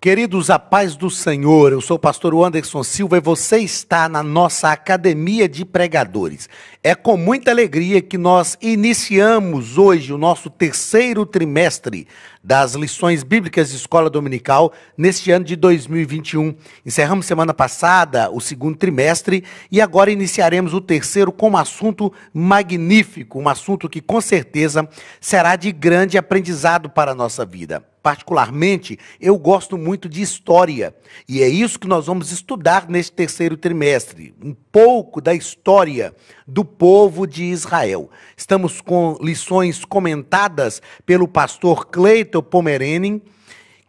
Queridos, a paz do Senhor, eu sou o pastor Anderson Silva e você está na nossa Academia de Pregadores. É com muita alegria que nós iniciamos hoje o nosso terceiro trimestre das lições bíblicas de escola dominical neste ano de 2021. Encerramos semana passada o segundo trimestre e agora iniciaremos o terceiro com um assunto magnífico, um assunto que com certeza será de grande aprendizado para a nossa vida. Particularmente, eu gosto muito de história e é isso que nós vamos estudar neste terceiro trimestre, um pouco da história do povo de Israel. Estamos com lições comentadas pelo pastor Cleiton Pomerene,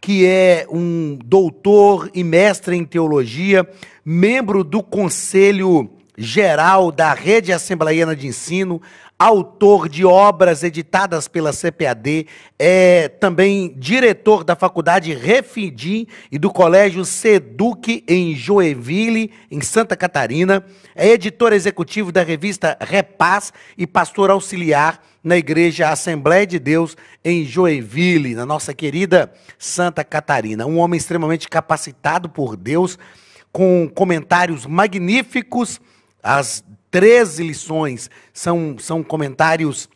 que é um doutor e mestre em teologia, membro do Conselho Geral da Rede Assembleiana de Ensino, autor de obras editadas pela CPAD, é também diretor da Faculdade Refidim e do Colégio Seduc em Joinville, em Santa Catarina, é editor executivo da revista Repaz e pastor auxiliar na Igreja Assembleia de Deus em Joinville, na nossa querida Santa Catarina. Um homem extremamente capacitado por Deus, com comentários magníficos. As 13 lições são comentários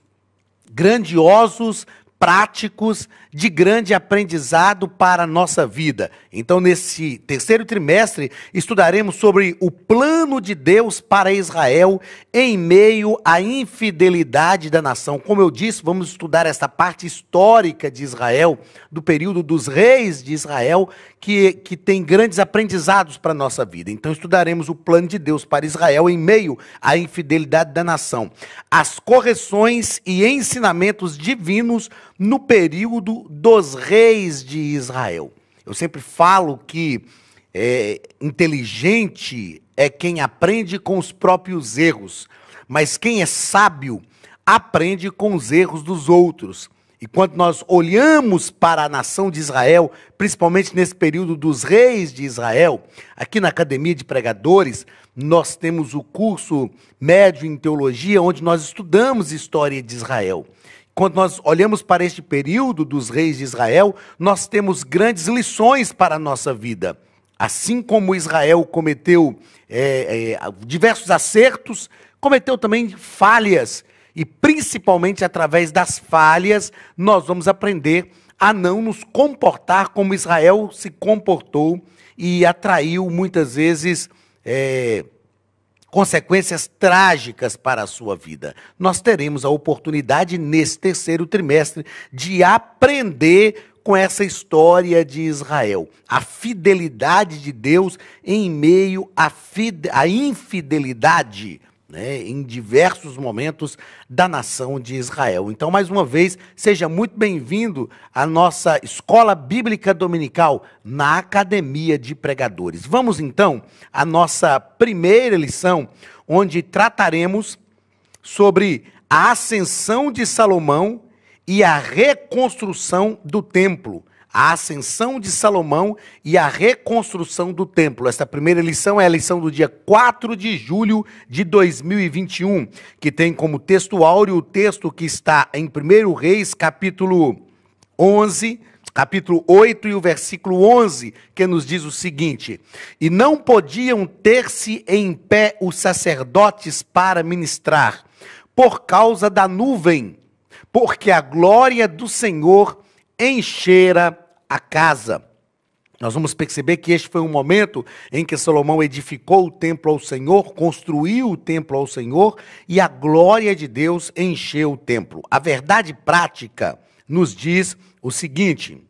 grandiosos, práticos, de grande aprendizado para a nossa vida. Então, nesse terceiro trimestre, estudaremos sobre o plano de Deus para Israel em meio à infidelidade da nação. Como eu disse, vamos estudar essa parte histórica de Israel, do período dos reis de Israel, que tem grandes aprendizados para a nossa vida. Então, estudaremos o plano de Deus para Israel em meio à infidelidade da nação. As correções e ensinamentos divinos no período dos reis de Israel. Eu sempre falo que inteligente é quem aprende com os próprios erros, mas quem é sábio aprende com os erros dos outros. E quando nós olhamos para a nação de Israel, principalmente nesse período dos reis de Israel, aqui na Academia de Pregadores, nós temos o curso médio em teologia, onde nós estudamos história de Israel. Quando nós olhamos para este período dos reis de Israel, nós temos grandes lições para a nossa vida. Assim como Israel cometeu diversos acertos, cometeu também falhas. E principalmente através das falhas, nós vamos aprender a não nos comportar como Israel se comportou e atraiu muitas vezes consequências trágicas para a sua vida. Nós teremos a oportunidade nesse terceiro trimestre de aprender com essa história de Israel. A fidelidade de Deus em meio à infidelidade, em diversos momentos da nação de Israel. Então, mais uma vez, seja muito bem-vindo à nossa Escola Bíblica Dominical na Academia de Pregadores. Vamos, então, à nossa primeira lição, onde trataremos sobre a ascensão de Salomão e a reconstrução do templo. A ascensão de Salomão e a reconstrução do templo. Esta primeira lição é a lição do dia 4 de julho de 2021, que tem como texto áureo o texto que está em 1 Reis, capítulo 11, capítulo 8 e o versículo 11, que nos diz o seguinte: E não podiam ter-se em pé os sacerdotes para ministrar, por causa da nuvem, porque a glória do Senhor enchera a casa. Nós vamos perceber que este foi um momento em que Salomão edificou o templo ao Senhor, construiu o templo ao Senhor e a glória de Deus encheu o templo. A verdade prática nos diz o seguinte,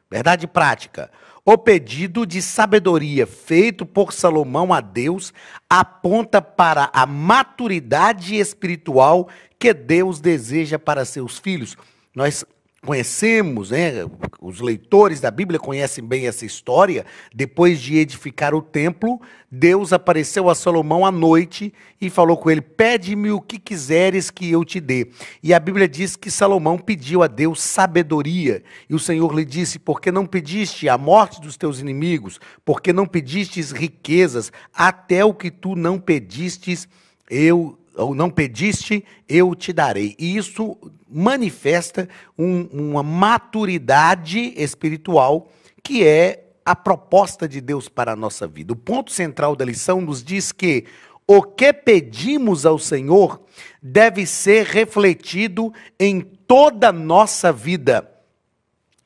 verdade prática: o pedido de sabedoria feito por Salomão a Deus aponta para a maturidade espiritual que Deus deseja para seus filhos. Nós conhecemos, os leitores da Bíblia conhecem bem essa história. Depois de edificar o templo, Deus apareceu a Salomão à noite e falou com ele: pede-me o que quiseres que eu te dê. E a Bíblia diz que Salomão pediu a Deus sabedoria. E o Senhor lhe disse: porque não pediste a morte dos teus inimigos, porque não pedistes riquezas, até o que tu não pedistes, eu te darei. E isso manifesta uma maturidade espiritual que é a proposta de Deus para a nossa vida. O ponto central da lição nos diz que o que pedimos ao Senhor deve ser refletido em toda a nossa vida.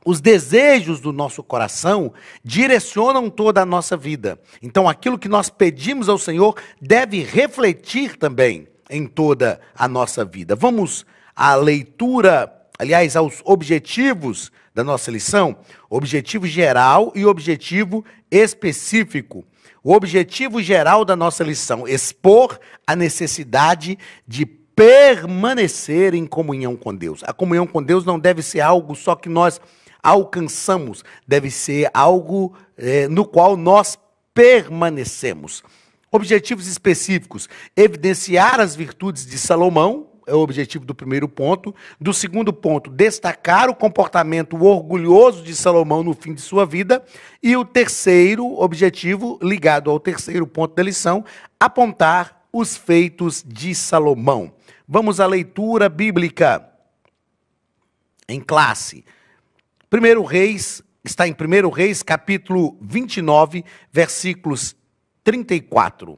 Os desejos do nosso coração direcionam toda a nossa vida. Então, aquilo que nós pedimos ao Senhor deve refletir também em toda a nossa vida. Vamos à leitura, aliás, aos objetivos da nossa lição. Objetivo geral e objetivo específico. O objetivo geral da nossa lição: expor a necessidade de permanecer em comunhão com Deus. A comunhão com Deus não deve ser algo só que nós alcançamos, deve ser algo no qual nós permanecemos. Objetivos específicos: evidenciar as virtudes de Salomão, é o objetivo do primeiro ponto. Do segundo ponto, destacar o comportamento orgulhoso de Salomão no fim de sua vida. E o terceiro objetivo, ligado ao terceiro ponto da lição, apontar os feitos de Salomão. Vamos à leitura bíblica em classe. 1 Reis, está em 1 Reis, capítulo 29, versículos 34.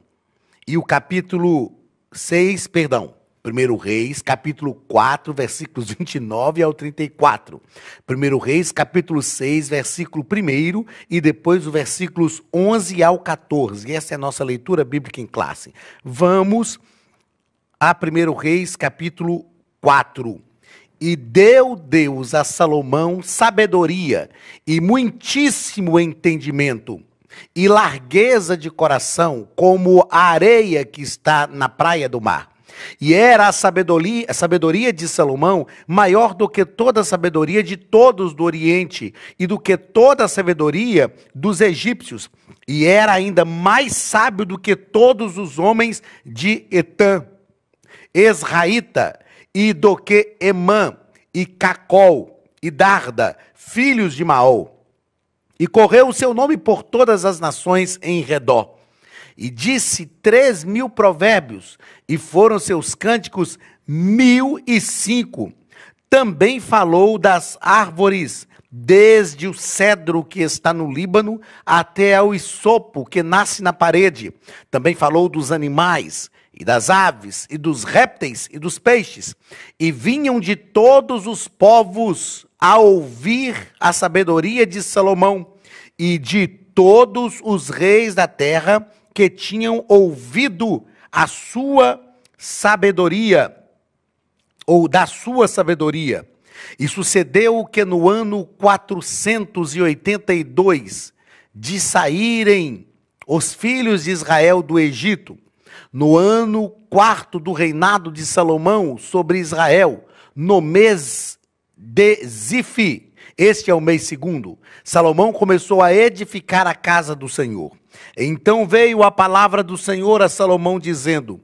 E o capítulo 6, perdão, 1 Reis, capítulo 4, versículos 29 ao 34. 1 Reis, capítulo 6, versículo 1 e depois os versículos 11 ao 14. Essa é a nossa leitura bíblica em classe. Vamos a 1 Reis, capítulo 4. E deu Deus a Salomão sabedoria e muitíssimo entendimento, e largueza de coração, como a areia que está na praia do mar. E era a sabedoria de Salomão maior do que toda a sabedoria de todos do Oriente, e do que toda a sabedoria dos egípcios. E era ainda mais sábio do que todos os homens de Etã, Esraíta, e do que Emã, e Cacol, e Darda, filhos de Maol. E correu o seu nome por todas as nações em redor. E disse 3.000 provérbios, e foram seus cânticos 1.005. Também falou das árvores, desde o cedro que está no Líbano, até ao isopo que nasce na parede. Também falou dos animais, e das aves, e dos répteis, e dos peixes. E vinham de todos os povos a ouvir a sabedoria de Salomão, e de todos os reis da terra que tinham ouvido a sua sabedoria, ou da sua sabedoria. E sucedeu que no ano 482 de saírem os filhos de Israel do Egito, no ano 4º do reinado de Salomão sobre Israel, no mês de Zifi, este é o mês segundo, Salomão começou a edificar a casa do Senhor. Então veio a palavra do Senhor a Salomão dizendo: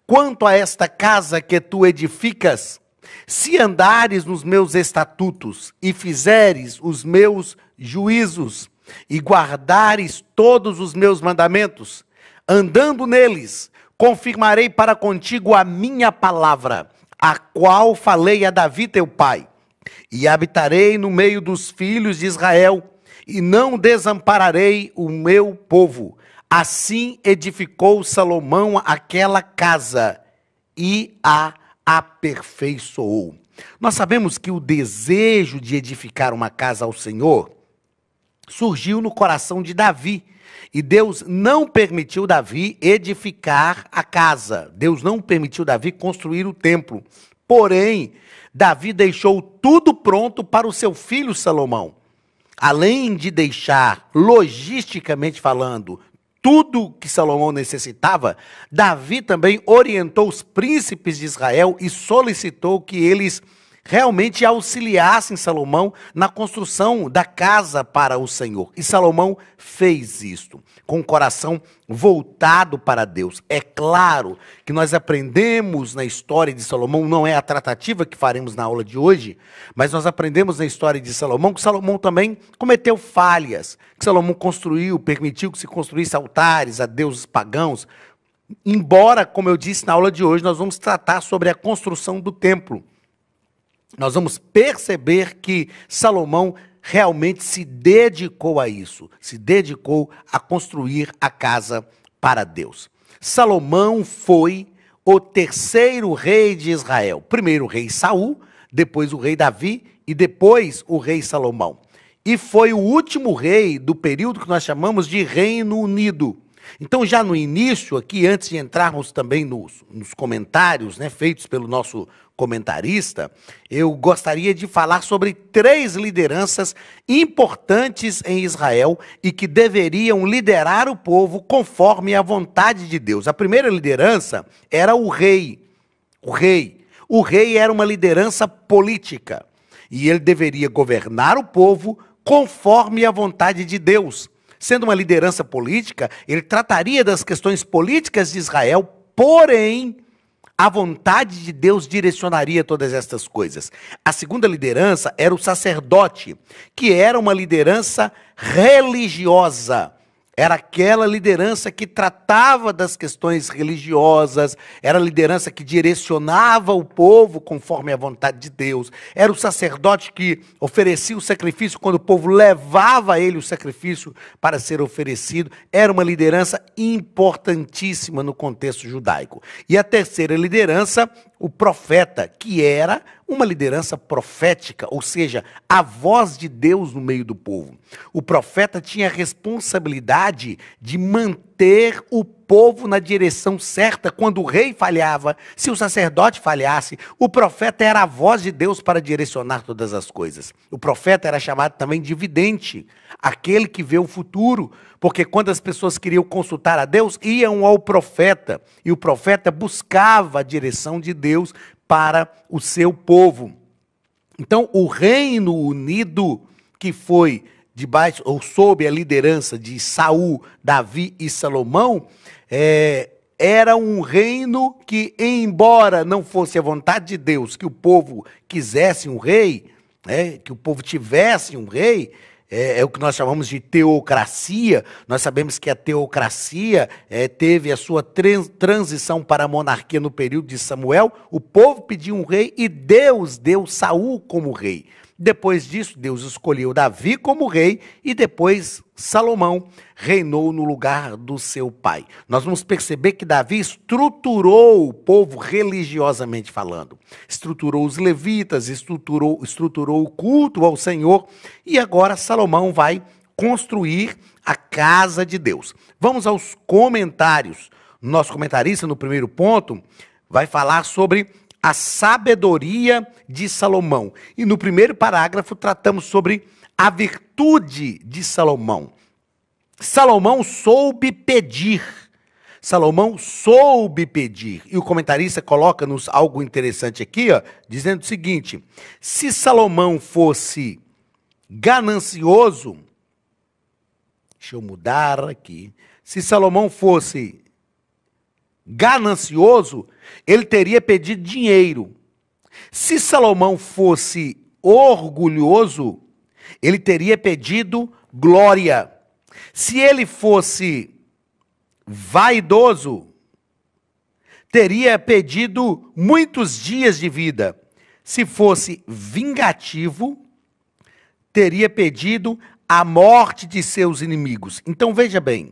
quanto a esta casa que tu edificas, se andares nos meus estatutos e fizeres os meus juízos e guardares todos os meus mandamentos, andando neles, confirmarei para contigo a minha palavra, a qual falei a Davi teu pai, e habitarei no meio dos filhos de Israel, e não desampararei o meu povo. Assim edificou Salomão aquela casa e a aperfeiçoou. Nós sabemos que o desejo de edificar uma casa ao Senhor surgiu no coração de Davi. E Deus não permitiu Davi edificar a casa. Deus não permitiu Davi construir o templo. Porém, Davi deixou tudo pronto para o seu filho Salomão. Além de deixar, logisticamente falando, tudo que Salomão necessitava, Davi também orientou os príncipes de Israel e solicitou que eles realmente auxiliassem Salomão na construção da casa para o Senhor. E Salomão fez isto, com o coração voltado para Deus. É claro que nós aprendemos na história de Salomão, não é a tratativa que faremos na aula de hoje, mas nós aprendemos na história de Salomão que Salomão também cometeu falhas, que Salomão permitiu que se construísse altares a deuses pagãos. Embora, como eu disse na aula de hoje, nós vamos tratar sobre a construção do templo. Nós vamos perceber que Salomão realmente se dedicou a isso, se dedicou a construir a casa para Deus. Salomão foi o terceiro rei de Israel. Primeiro o rei Saul, depois o rei Davi e depois o rei Salomão. E foi o último rei do período que nós chamamos de Reino Unido. Então, já no início aqui, antes de entrarmos também nos comentários, né, feitos pelo nosso comentarista, eu gostaria de falar sobre 3 lideranças importantes em Israel e que deveriam liderar o povo conforme a vontade de Deus. A primeira liderança era o rei. O rei era uma liderança política e ele deveria governar o povo conforme a vontade de Deus. Sendo uma liderança política, ele trataria das questões políticas de Israel, porém, a vontade de Deus direcionaria todas estas coisas. A segunda liderança era o sacerdote, que era uma liderança religiosa. Era aquela liderança que tratava das questões religiosas, era a liderança que direcionava o povo conforme a vontade de Deus. Era o sacerdote que oferecia o sacrifício quando o povo levava a ele o sacrifício para ser oferecido. Era uma liderança importantíssima no contexto judaico. E a terceira liderança, o profeta, que era uma liderança profética, ou seja, a voz de Deus no meio do povo. O profeta tinha a responsabilidade de manter o povo na direção certa quando o rei falhava, se o sacerdote falhasse, o profeta era a voz de Deus para direcionar todas as coisas. O profeta era chamado também de vidente, aquele que vê o futuro, porque quando as pessoas queriam consultar a Deus, iam ao profeta, e o profeta buscava a direção de Deus para o seu povo. Então, o Reino Unido, que foi debaixo ou sob a liderança de Saul, Davi e Salomão, era um reino que, embora não fosse a vontade de Deus que o povo quisesse um rei, que o povo tivesse um rei, é o que nós chamamos de teocracia. Nós sabemos que a teocracia teve a sua transição para a monarquia no período de Samuel. O povo pediu um rei e Deus deu Saul como rei. Depois disso, Deus escolheu Davi como rei e depois Salomão reinou no lugar do seu pai. Nós vamos perceber que Davi estruturou o povo religiosamente falando. Estruturou os levitas, estruturou o culto ao Senhor e agora Salomão vai construir a casa de Deus. Vamos aos comentários. Nosso comentarista, no primeiro ponto, vai falar sobre a sabedoria de Salomão. E no primeiro parágrafo tratamos sobre a virtude de Salomão. Salomão soube pedir. Salomão soube pedir. E o comentarista coloca-nos algo interessante aqui, dizendo o seguinte: se Salomão fosse ganancioso, deixa eu mudar aqui. Se Salomão fosse ganancioso, ele teria pedido dinheiro. Se Salomão fosse orgulhoso, ele teria pedido glória. Se ele fosse vaidoso, teria pedido muitos dias de vida. Se fosse vingativo, teria pedido a morte de seus inimigos. Então veja bem,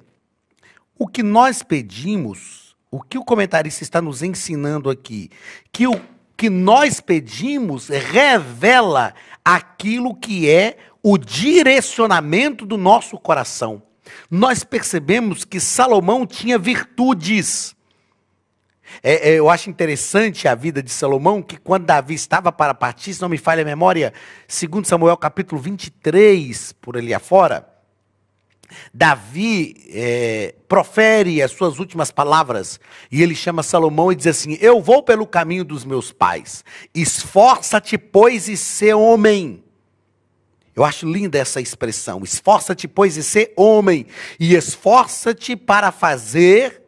o que nós pedimos, o que o comentarista está nos ensinando aqui, que o que nós pedimos revela aquilo que é o direcionamento do nosso coração. Nós percebemos que Salomão tinha virtudes. Eu acho interessante a vida de Salomão, que quando Davi estava para partir, se não me falha a memória, 2 Samuel capítulo 23, por ali afora, Davi profere as suas últimas palavras e ele chama Salomão e diz assim: eu vou pelo caminho dos meus pais, esforça-te, pois, e sê homem. Eu acho linda essa expressão, esforça-te, pois, e sê homem, e esforça-te para fazer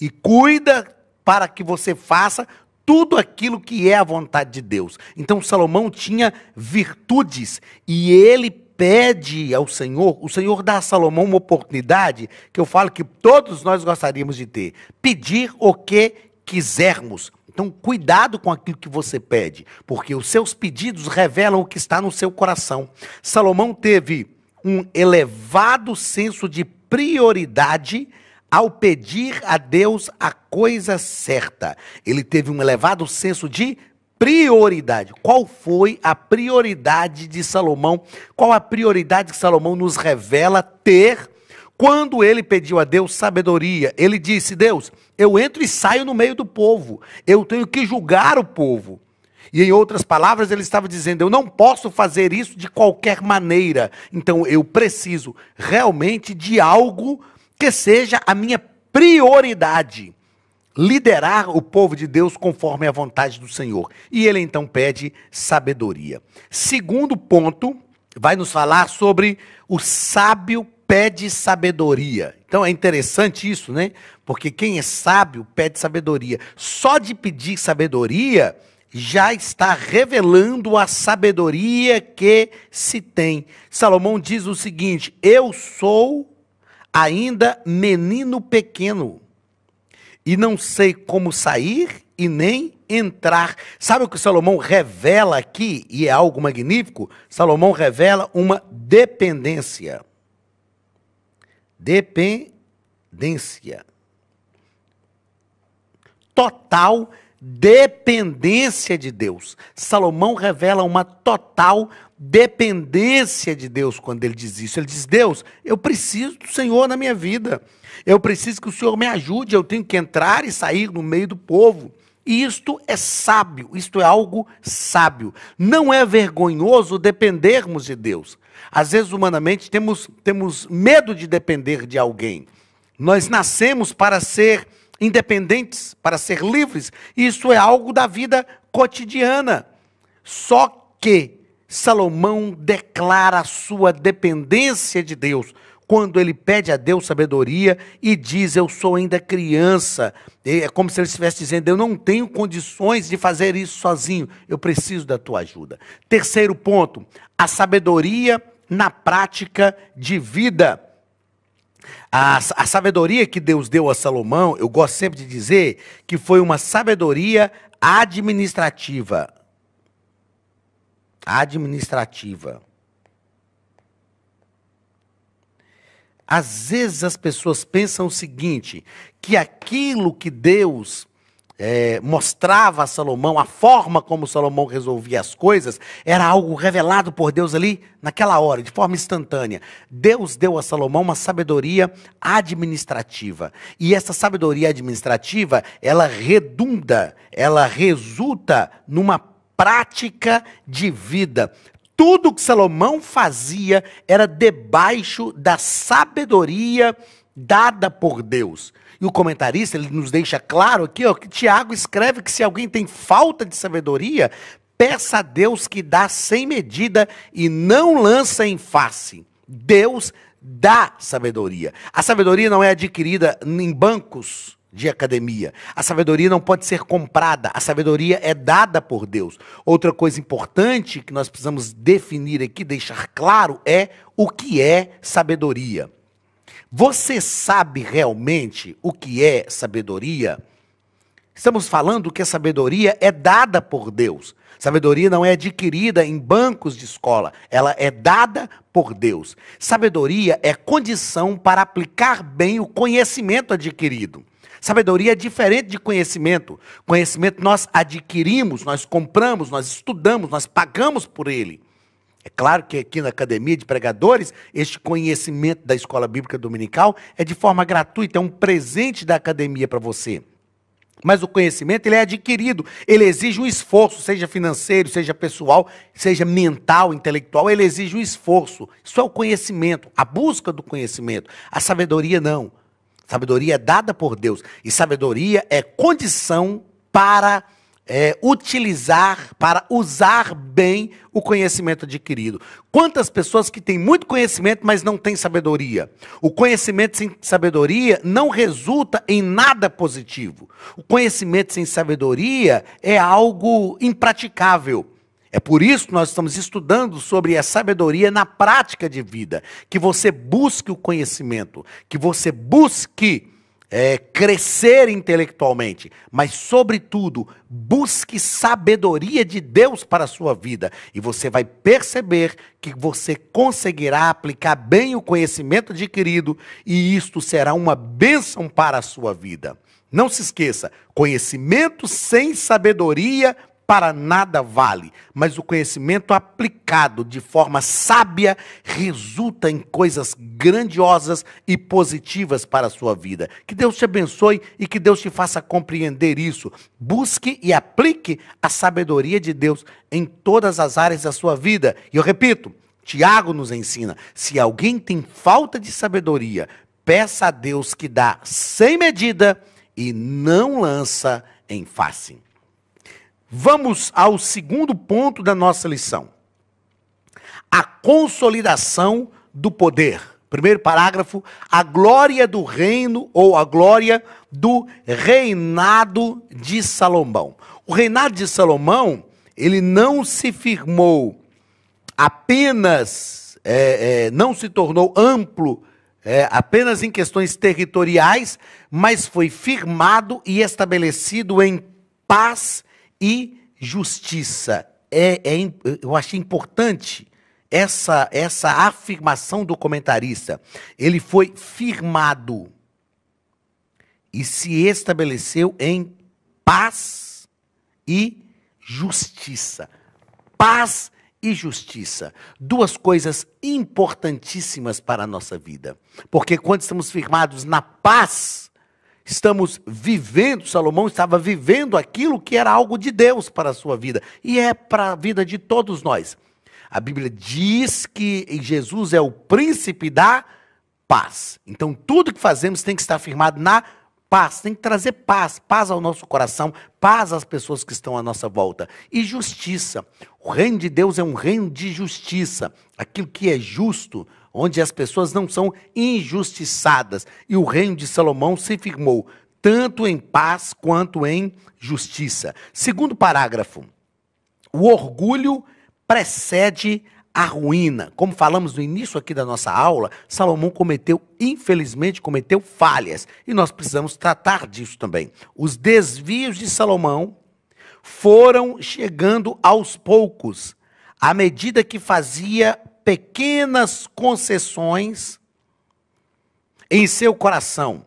e cuida para que você faça tudo aquilo que é a vontade de Deus. Então Salomão tinha virtudes e ele pede ao Senhor, o Senhor dá a Salomão uma oportunidade que eu falo que todos nós gostaríamos de ter, pedir o que quisermos. Então, cuidado com aquilo que você pede, porque os seus pedidos revelam o que está no seu coração. Salomão teve um elevado senso de prioridade ao pedir a Deus a coisa certa. Ele teve um elevado senso de prioridade. Qual foi a prioridade de Salomão? Qual a prioridade que Salomão nos revela ter quando ele pediu a Deus sabedoria? Ele disse: Deus, eu entro e saio no meio do povo, eu tenho que julgar o povo. E em outras palavras, ele estava dizendo: eu não posso fazer isso de qualquer maneira, então eu preciso realmente de algo que seja a minha prioridade. Liderar o povo de Deus conforme a vontade do Senhor. E ele então pede sabedoria. Segundo ponto, vai nos falar sobre o sábio pede sabedoria. Então é interessante isso, né? Porque quem é sábio pede sabedoria. Só de pedir sabedoria já está revelando a sabedoria que se tem. Salomão diz o seguinte: eu sou ainda menino pequeno, e não sei como sair e nem entrar. Sabe o que Salomão revela aqui? E é algo magnífico. Salomão revela uma dependência. Dependência. Total dependência de Deus. Salomão revela uma total dependência de Deus quando ele diz isso. Ele diz: Deus, eu preciso do Senhor na minha vida. Eu preciso que o Senhor me ajude. Eu tenho que entrar e sair no meio do povo. E isto é sábio, isto é algo sábio. Não é vergonhoso dependermos de Deus. Às vezes, humanamente, temos medo de depender de alguém. Nós nascemos para ser independentes, para ser livres. Isso é algo da vida cotidiana. Só que Salomão declara a sua dependência de Deus quando ele pede a Deus sabedoria e diz: eu sou ainda criança. É como se ele estivesse dizendo: eu não tenho condições de fazer isso sozinho, eu preciso da tua ajuda. Terceiro ponto, a sabedoria na prática de vida. A sabedoria que Deus deu a Salomão, eu gosto sempre de dizer que foi uma sabedoria administrativa. Administrativa. Às vezes as pessoas pensam o seguinte, que aquilo que Deus mostrava a Salomão, a forma como Salomão resolvia as coisas, era algo revelado por Deus ali naquela hora, de forma instantânea. Deus deu a Salomão uma sabedoria administrativa. E essa sabedoria administrativa, ela redunda, ela resulta numa prática de vida. Tudo que Salomão fazia era debaixo da sabedoria dada por Deus. E o comentarista, ele nos deixa claro aqui, ó, que Tiago escreve que se alguém tem falta de sabedoria, peça a Deus que dá sem medida e não lança em face. Deus dá sabedoria. A sabedoria não é adquirida em bancos de academia. A sabedoria não pode ser comprada. A sabedoria é dada por Deus. Outra coisa importante que nós precisamos definir aqui, deixar claro, é o que é sabedoria. Você sabe realmente o que é sabedoria? Estamos falando que a sabedoria é dada por Deus. Sabedoria não é adquirida em bancos de escola, ela é dada por Deus. Sabedoria é condição para aplicar bem o conhecimento adquirido. Sabedoria é diferente de conhecimento. Conhecimento nós adquirimos, nós compramos, nós estudamos, nós pagamos por ele. É claro que aqui na Academia de Pregadores, este conhecimento da Escola Bíblica Dominical é de forma gratuita, é um presente da academia para você. Mas o conhecimento, ele é adquirido, ele exige um esforço, seja financeiro, seja pessoal, seja mental, intelectual, ele exige um esforço. Isso é o conhecimento, a busca do conhecimento. A sabedoria não. Sabedoria é dada por Deus. E sabedoria é condição para utilizar, para usar bem o conhecimento adquirido. Quantas pessoas que têm muito conhecimento, mas não têm sabedoria? O conhecimento sem sabedoria não resulta em nada positivo. O conhecimento sem sabedoria é algo impraticável. É por isso que nós estamos estudando sobre a sabedoria na prática de vida. Que você busque o conhecimento, que você busque crescer intelectualmente, mas, sobretudo, busque sabedoria de Deus para a sua vida. E você vai perceber que você conseguirá aplicar bem o conhecimento adquirido e isto será uma bênção para a sua vida. Não se esqueça, conhecimento sem sabedoria para nada vale, mas o conhecimento aplicado de forma sábia resulta em coisas grandiosas e positivas para a sua vida. Que Deus te abençoe e que Deus te faça compreender isso. Busque e aplique a sabedoria de Deus em todas as áreas da sua vida. E eu repito, Tiago nos ensina, se alguém tem falta de sabedoria, peça a Deus que dá sem medida e não lança em face. Vamos ao segundo ponto da nossa lição. A consolidação do poder. Primeiro parágrafo, a glória do reino ou a glória do reinado de Salomão. O reinado de Salomão, ele não se firmou apenas, não se tornou amplo apenas em questões territoriais, mas foi firmado e estabelecido em paz e justiça. Eu achei importante essa afirmação do comentarista. Ele foi firmado e se estabeleceu em paz e justiça. Paz e justiça. Duas coisas importantíssimas para a nossa vida. Porque quando estamos firmados na paz, estamos vivendo, Salomão estava vivendo aquilo que era algo de Deus para a sua vida. E é para a vida de todos nós. A Bíblia diz que Jesus é o príncipe da paz. Então tudo que fazemos tem que estar firmado na paz. Tem que trazer paz. Paz ao nosso coração. Paz às pessoas que estão à nossa volta. E justiça. O reino de Deus é um reino de justiça. Aquilo que é justo, onde as pessoas não são injustiçadas. E o reino de Salomão se firmou tanto em paz quanto em justiça. Segundo parágrafo, o orgulho precede a ruína. Como falamos no início aqui da nossa aula, Salomão infelizmente cometeu falhas. E nós precisamos tratar disso também. Os desvios de Salomão foram chegando aos poucos, à medida que fazia pequenas concessões em seu coração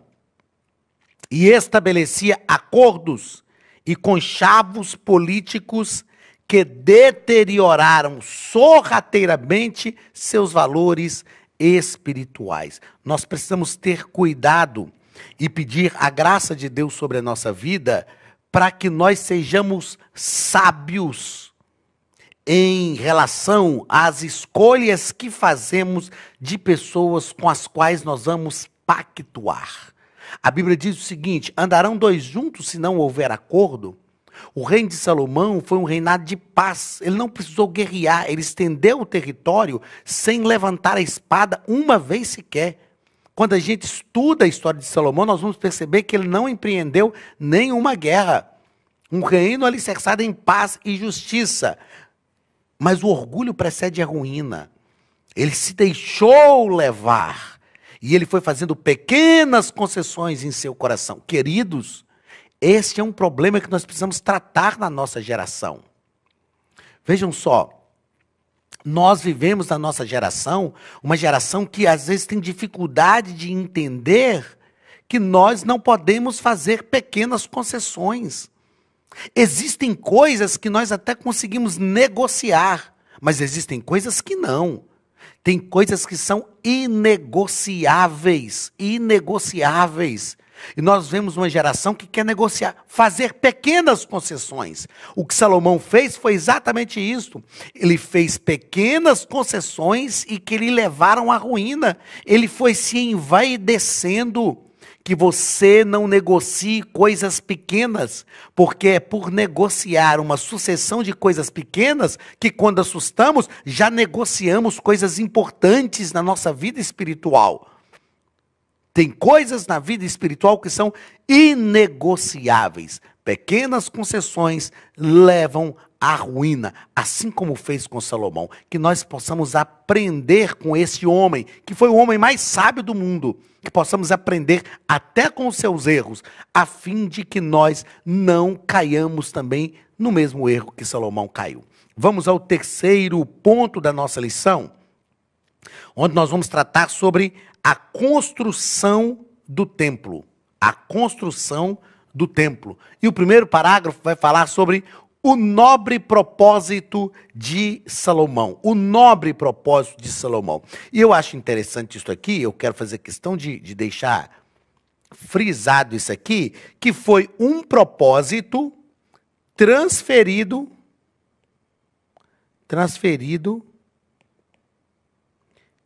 e estabelecia acordos e conchavos políticos que deterioraram sorrateiramente seus valores espirituais. Nós precisamos ter cuidado e pedir a graça de Deus sobre a nossa vida para que nós sejamos sábios em relação às escolhas que fazemos de pessoas com as quais nós vamos pactuar. A Bíblia diz o seguinte: andarão dois juntos se não houver acordo? O reino de Salomão foi um reinado de paz. Ele não precisou guerrear, ele estendeu o território sem levantar a espada uma vez sequer. Quando a gente estuda a história de Salomão, nós vamos perceber que ele não empreendeu nenhuma guerra. Um reino alicerçado em paz e justiça. Mas o orgulho precede a ruína. Ele se deixou levar. E ele foi fazendo pequenas concessões em seu coração. Queridos, este é um problema que nós precisamos tratar na nossa geração. Vejam só, nós vivemos na nossa geração, uma geração que às vezes tem dificuldade de entender que nós não podemos fazer pequenas concessões. Existem coisas que nós até conseguimos negociar, mas existem coisas que não. Tem coisas que são inegociáveis, inegociáveis. E nós vemos uma geração que quer negociar, fazer pequenas concessões. O que Salomão fez foi exatamente isso. Ele fez pequenas concessões e que lhe levaram à ruína. Ele foi se envaidecendo. Que você não negocie coisas pequenas, porque é por negociar uma sucessão de coisas pequenas que quando assustamos, já negociamos coisas importantes na nossa vida espiritual. Tem coisas na vida espiritual que são inegociáveis. Pequenas concessões levam à ruína, assim como fez com Salomão. Que nós possamos aprender com esse homem, que foi o homem mais sábio do mundo. Que possamos aprender até com os seus erros, a fim de que nós não caiamos também no mesmo erro que Salomão caiu. Vamos ao terceiro ponto da nossa lição, onde nós vamos tratar sobre a construção do templo. A construção do templo. E o primeiro parágrafo vai falar sobre o nobre propósito de Salomão. O nobre propósito de Salomão. E eu acho interessante isso aqui, eu quero fazer questão de deixar frisado isso aqui, que foi um propósito transferido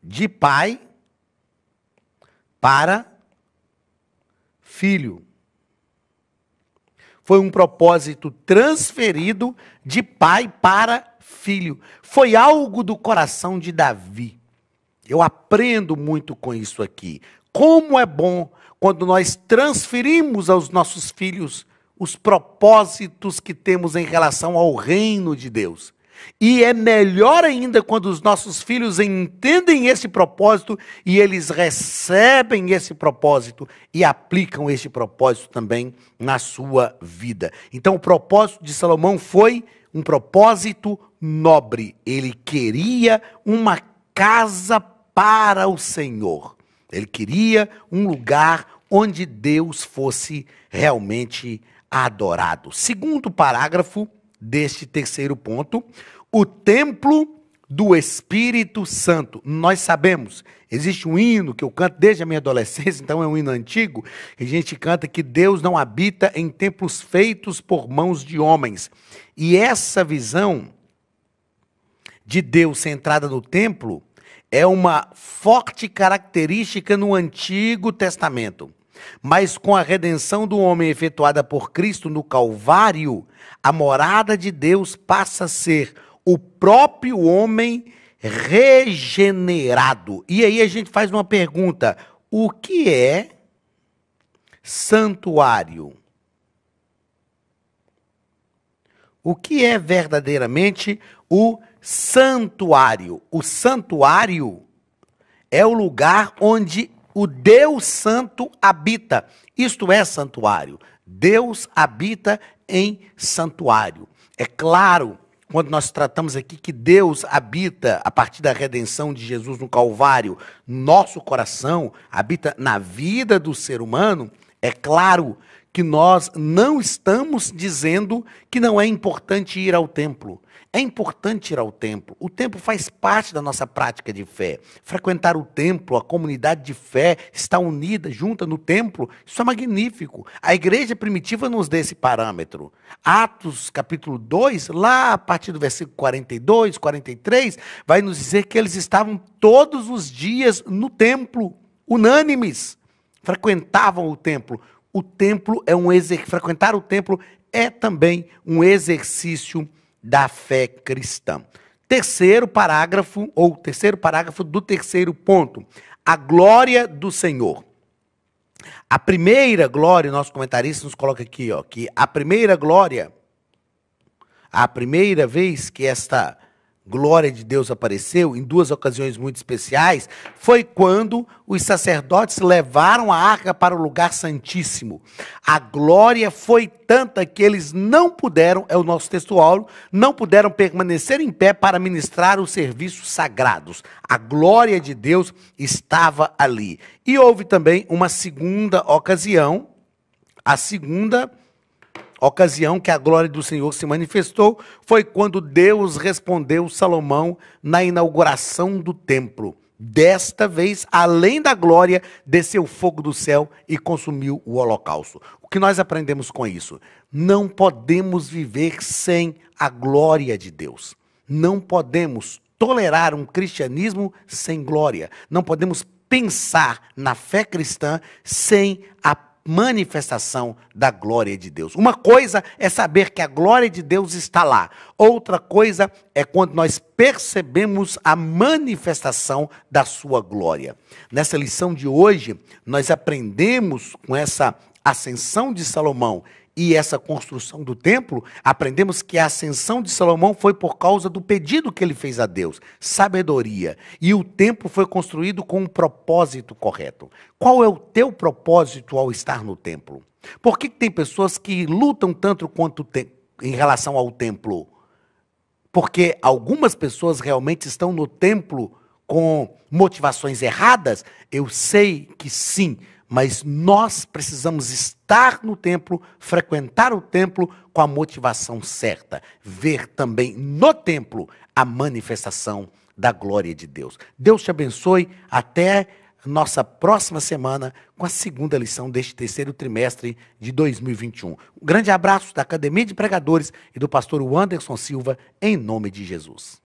de pai para filho. Foi um propósito transferido de pai para filho. Foi algo do coração de Davi. Eu aprendo muito com isso aqui. Como é bom quando nós transferimos aos nossos filhos os propósitos que temos em relação ao reino de Deus. E é melhor ainda quando os nossos filhos entendem esse propósito e eles recebem esse propósito e aplicam esse propósito também na sua vida. Então o propósito de Salomão foi um propósito nobre. Ele queria uma casa para o Senhor. Ele queria um lugar onde Deus fosse realmente adorado. Segundo parágrafo deste terceiro ponto, o templo do Espírito Santo. Nós sabemos, existe um hino que eu canto desde a minha adolescência, então é um hino antigo, que a gente canta que Deus não habita em templos feitos por mãos de homens. E essa visão de Deus centrada no templo é uma forte característica no Antigo Testamento. Mas com a redenção do homem efetuada por Cristo no Calvário, a morada de Deus passa a ser o próprio homem regenerado. E aí a gente faz uma pergunta: o que é santuário? O que é verdadeiramente o santuário? O santuário é o lugar onde o Deus Santo habita. Isto é santuário. Deus habita em santuário. É claro, quando nós tratamos aqui que Deus habita, a partir da redenção de Jesus no Calvário, nosso coração, habita na vida do ser humano, é claro que nós não estamos dizendo que não é importante ir ao templo. É importante ir ao templo. O templo faz parte da nossa prática de fé. Frequentar o templo, a comunidade de fé, estar unida, junta no templo, isso é magnífico. A igreja primitiva nos dá esse parâmetro. Atos, capítulo 2, lá a partir do versículo 42, 43, vai nos dizer que eles estavam todos os dias no templo, unânimes. Frequentavam o templo. O templo é frequentar o templo é também um exercício da fé cristã. Terceiro parágrafo do terceiro ponto, a glória do Senhor. A primeira glória, nosso comentarista nos coloca aqui, que a primeira glória, a primeira vez que esta glória de Deus apareceu, em duas ocasiões muito especiais, foi quando os sacerdotes levaram a arca para o lugar santíssimo. A glória foi tanta que eles não puderam, é o nosso textual, não puderam permanecer em pé para ministrar os serviços sagrados. A glória de Deus estava ali. E houve também uma segunda ocasião, a segunda ocasião que a glória do Senhor se manifestou foi quando Deus respondeu Salomão na inauguração do templo. Desta vez, além da glória, desceu fogo do céu e consumiu o holocausto. O que nós aprendemos com isso? Não podemos viver sem a glória de Deus. Não podemos tolerar um cristianismo sem glória. Não podemos pensar na fé cristã sem a manifestação da glória de Deus. Uma coisa é saber que a glória de Deus está lá. Outra coisa é quando nós percebemos a manifestação da sua glória. Nessa lição de hoje, nós aprendemos com essa ascensão de Salomão e essa construção do templo, aprendemos que a ascensão de Salomão foi por causa do pedido que ele fez a Deus, sabedoria. E o templo foi construído com um propósito correto. Qual é o teu propósito ao estar no templo? Por que tem pessoas que lutam tanto quanto em relação ao templo? Porque algumas pessoas realmente estão no templo com motivações erradas? Eu sei que sim. Mas nós precisamos estar no templo, frequentar o templo com a motivação certa. Ver também no templo a manifestação da glória de Deus. Deus te abençoe. Até nossa próxima semana com a segunda lição deste terceiro trimestre de 2021. Um grande abraço da Academia de Pregadores e do pastor Anderson Silva, em nome de Jesus.